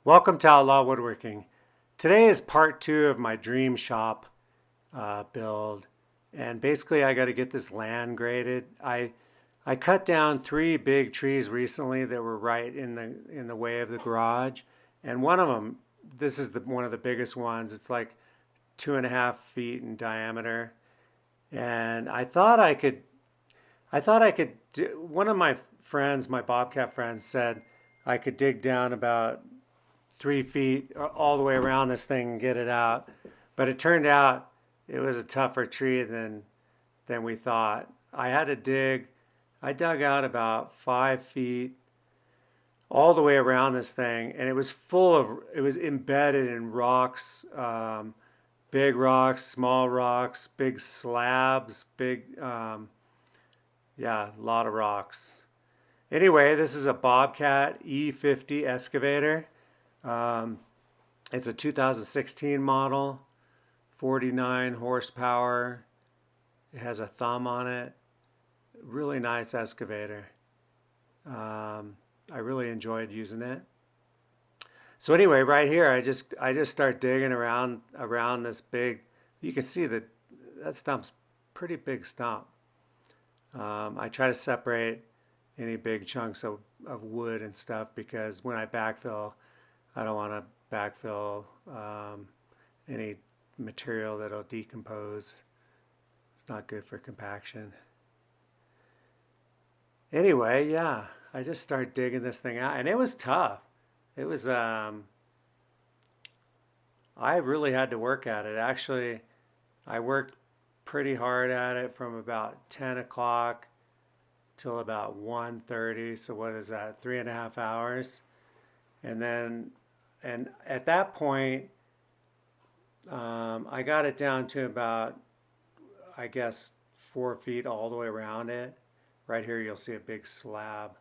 Welcome to Outlaw Woodworking. Today is part two of my dream shop build, and basically I got to get this land graded. I cut down three big trees recently that were right in the way of the garage, and one of them, this is one of the biggest ones. It's like 2.5 feet in diameter, and one of my friends, my Bobcat friends, said I could dig down about 3 feet all the way around this thing and get it out. But it turned out it was a tougher tree than we thought. I dug out about 5 feet all the way around this thing, and it was embedded in rocks, big rocks, small rocks, big slabs, yeah, a lot of rocks. Anyway, this is a Bobcat E50 excavator. Um, it's a 2016 model, 49 horsepower. It has a thumb on it. Really nice excavator. I really enjoyed using it. So anyway, right here, I just start digging around this big. You can see that stump's pretty big stump. I try to separate any big chunks of wood and stuff because when I backfill, I don't want to backfill any material that'll decompose. It's not good for compaction. Anyway, yeah, I just started digging this thing out, and it was tough. It was, I really had to work at it. Actually, I worked pretty hard at it from about 10 o'clock till about 1:30. So what is that? 3.5 hours. And at that point, I got it down to about, I guess, 4 feet all the way around it. Right here, you'll see a big slab.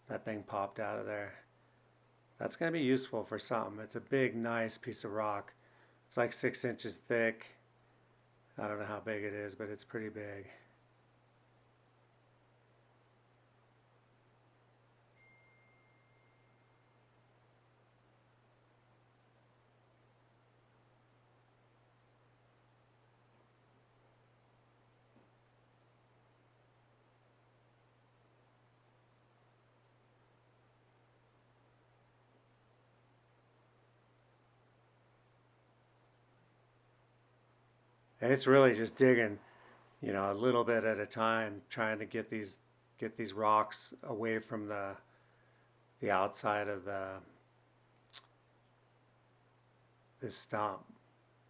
That thing popped out of there. That's going to be useful for something. It's a big, nice piece of rock. It's like 6 inches thick. I don't know how big it is, but it's pretty big. And it's really just digging, a little bit at a time, trying to get these rocks away from the outside of this stump,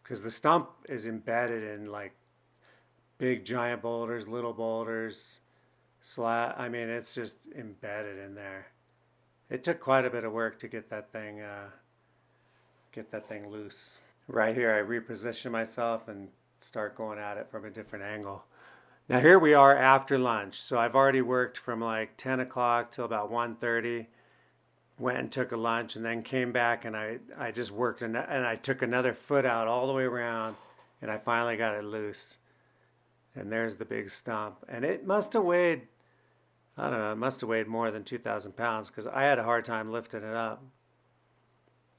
because the stump is embedded in like big giant boulders, little boulders, slab. I mean, it's just embedded in there. It took quite a bit of work to get that thing loose. Right here, I reposition myself and start going at it from a different angle. Now here we are after lunch. So I've already worked from like 10 o'clock till about 1:30. Went and took a lunch and then came back and I just worked and I took another foot out all the way around and I finally got it loose. And there's the big stump. And it must have weighed, I don't know, it must have weighed more than 2,000 pounds because I had a hard time lifting it up.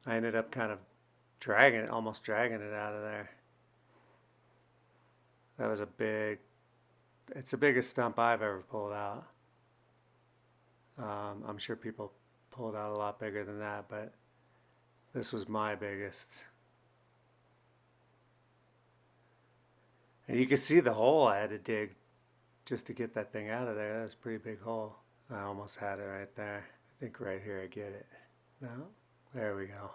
I ended up kind of almost dragging it out of there. That was it's the biggest stump I've ever pulled out. I'm sure people pulled out a lot bigger than that, but this was my biggest. And you can see the hole I had to dig just to get that thing out of there. That was a pretty big hole. I almost had it right there. I think right here I get it. No? There we go.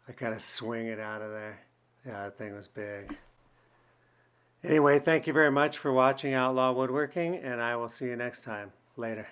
I kind of swing it out of there. Yeah, that thing was big. Anyway, thank you very much for watching Outlaw Woodworking, and I will see you next time. Later.